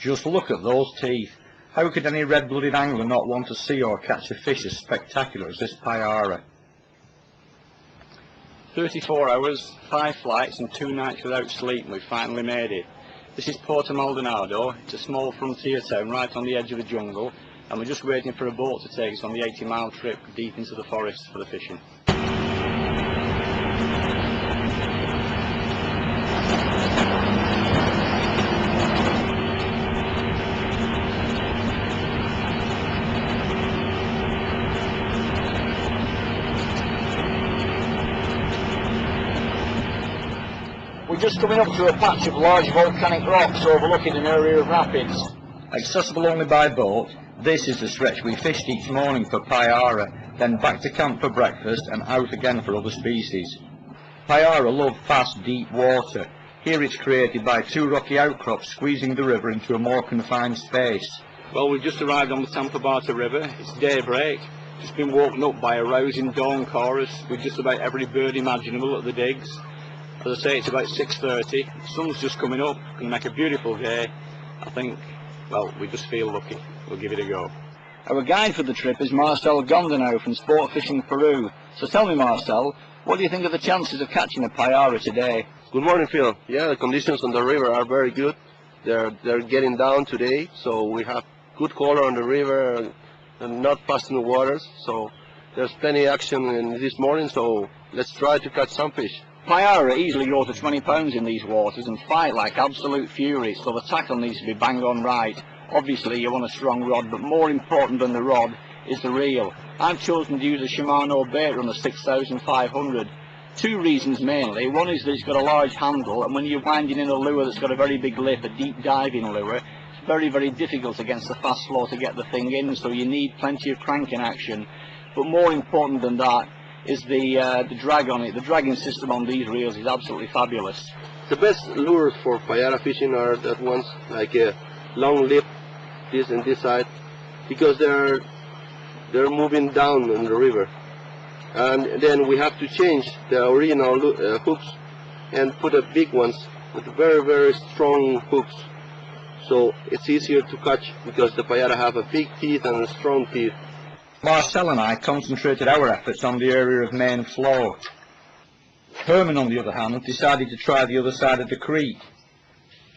Just look at those teeth. How could any red-blooded angler not want to see or catch a fish as spectacular as this payara? 34 hours, 5 flights and 2 nights without sleep, and we finally made it. This is Puerto Maldonado. It's a small frontier town right on the edge of the jungle, and we're just waiting for a boat to take us on the 80-mile trip deep into the forest for the fishing. We're just coming up to a patch of large volcanic rocks overlooking an area of rapids. Accessible only by boat, this is the stretch we fished each morning for payara, then back to camp for breakfast and out again for other species. Payara love fast, deep water. Here it's created by 2 rocky outcrops squeezing the river into a more confined space. Well, we've just arrived on the Tampabata River. It's daybreak. Just been woken up by a rousing dawn chorus with just about every bird imaginable at the digs. As I say, it's about 6:30. The sun's just coming up. It's going to make a beautiful day. I think, well, we just feel lucky. We'll give it a go. Our guide for the trip is Marcel Gondano from Sport Fishing Peru. So tell me, Marcel, what do you think of the chances of catching a payara today? Good morning, Phil. Yeah, the conditions on the river are very good. They're getting down today, so we have good color on the river and not fast in the waters. So there's plenty action in this morning, so let's try to catch some fish. Payara easily grow to 20 pounds in these waters and fight like absolute fury, so the tackle needs to be bang on right. Obviously you want a strong rod, but more important than the rod is the reel. I've chosen to use a Shimano bait runner 6500. 2 reasons mainly. One is that it's got a large handle, and when you're winding in a lure that's got a very big lip, a deep diving lure, it's very, very difficult against the fast flow to get the thing in, so you need plenty of cranking action. But more important than that is the drag on it. The dragging system on these reels is absolutely fabulous. The best lures for payara fishing are that ones like a long lip, this and this side, because they're moving down in the river, and then we have to change the original hooks and put a big ones with very, very strong hooks, so it's easier to catch because the payara have a big teeth and strong teeth. Marcel and I concentrated our efforts on the area of main flow. Herman, on the other hand, decided to try the other side of the creek.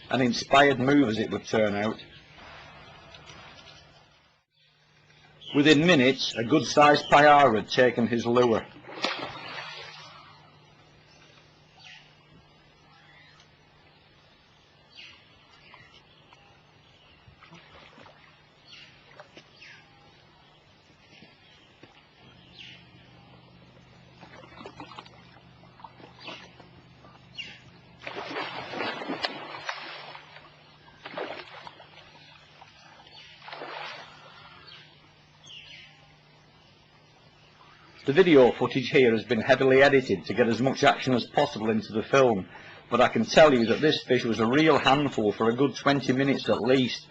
An inspired move, as it would turn out. Within minutes, a good-sized payara had taken his lure. The video footage here has been heavily edited to get as much action as possible into the film, but I can tell you that this fish was a real handful for a good 20 minutes at least.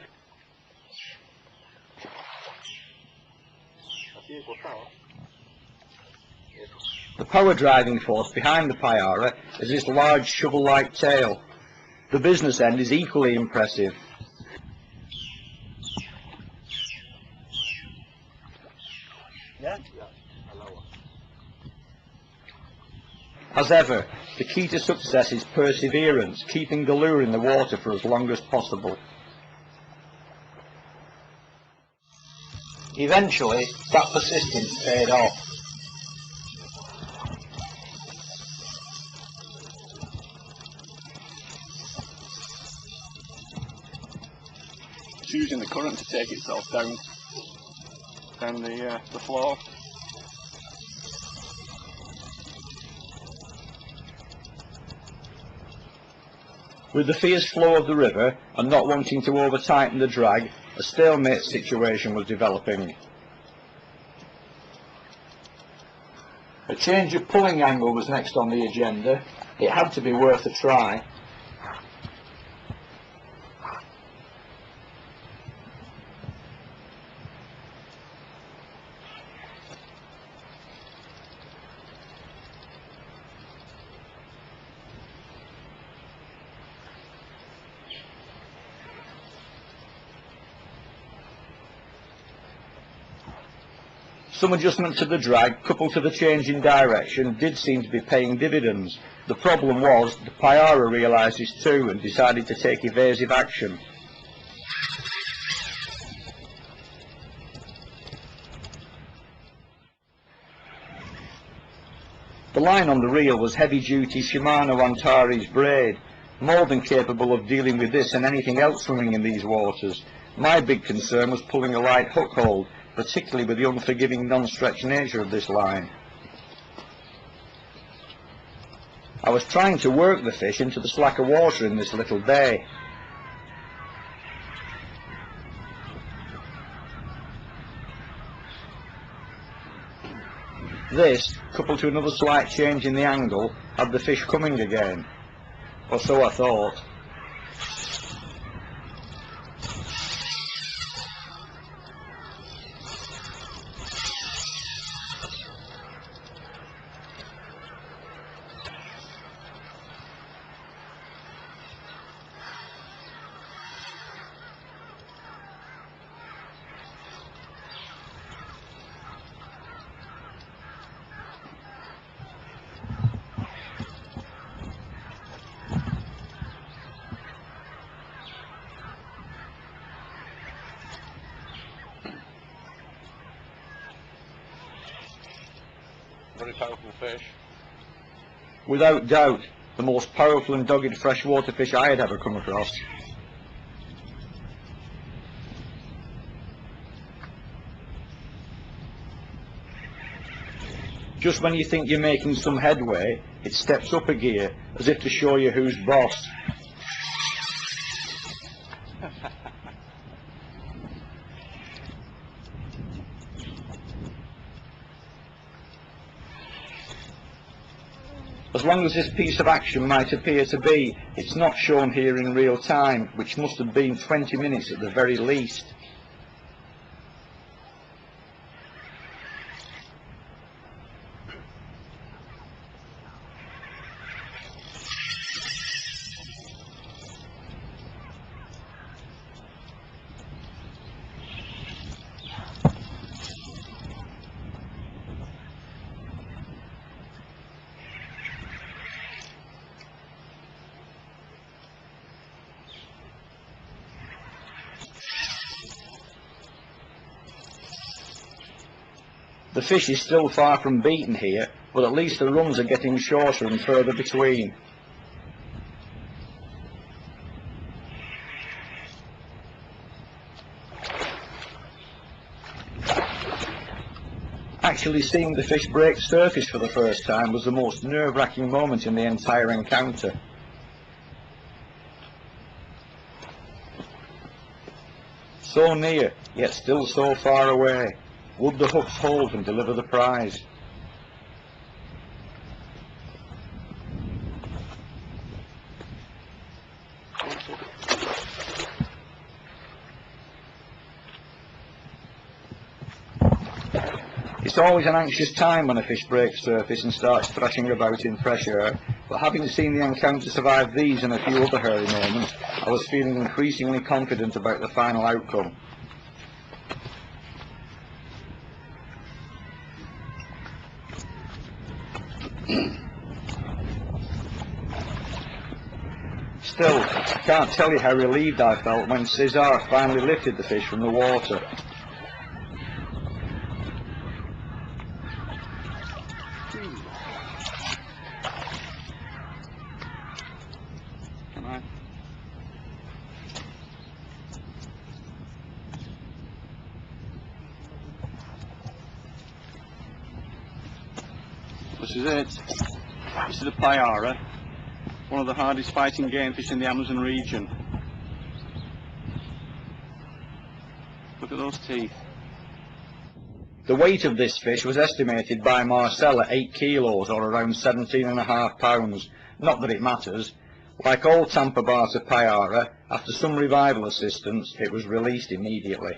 The power driving force behind the payara is this large shovel-like tail. The business end is equally impressive. As ever, the key to success is perseverance, keeping the lure in the water for as long as possible. Eventually, that persistence paid off. It's using the current to take itself down the floor. With the fierce flow of the river and not wanting to over-tighten the drag, a stalemate situation was developing. A change of pulling angle was next on the agenda. It had to be worth a try. Some adjustment to the drag, coupled to the change in direction, did seem to be paying dividends. The problem was, the payara realised this too and decided to take evasive action. The line on the reel was heavy-duty Shimano Antares braid, more than capable of dealing with this and anything else swimming in these waters. My big concern was pulling a light hook hold, particularly with the unforgiving non-stretch nature of this line. I was trying to work the fish into the slacker water in this little bay. This, coupled to another slight change in the angle, had the fish coming again. Or so I thought. Very powerful fish. Without doubt, the most powerful and dogged freshwater fish I had ever come across. Just when you think you're making some headway, it steps up a gear, as if to show you who's boss. As long as this piece of action might appear to be, it's not shown here in real time, which must have been 20 minutes at the very least. The fish is still far from beaten here, but at least the runs are getting shorter and further between. Actually seeing the fish break surface for the first time was the most nerve-wracking moment in the entire encounter. So near, yet still so far away. Would the hooks hold and deliver the prize? It's always an anxious time when a fish breaks surface and starts thrashing about in fresh air, but having seen the encounter survive these and a few other hairy moments, I was feeling increasingly confident about the final outcome. Still, I can't tell you how relieved I felt when Cesar finally lifted the fish from the water. This is it. This is a payara, one of the hardest fighting game fish in the Amazon region. Look at those teeth. The weight of this fish was estimated by Marcel at 8 kilos or around 17.5 pounds. Not that it matters. Like all Tampa Barta payara, after some revival assistance, it was released immediately.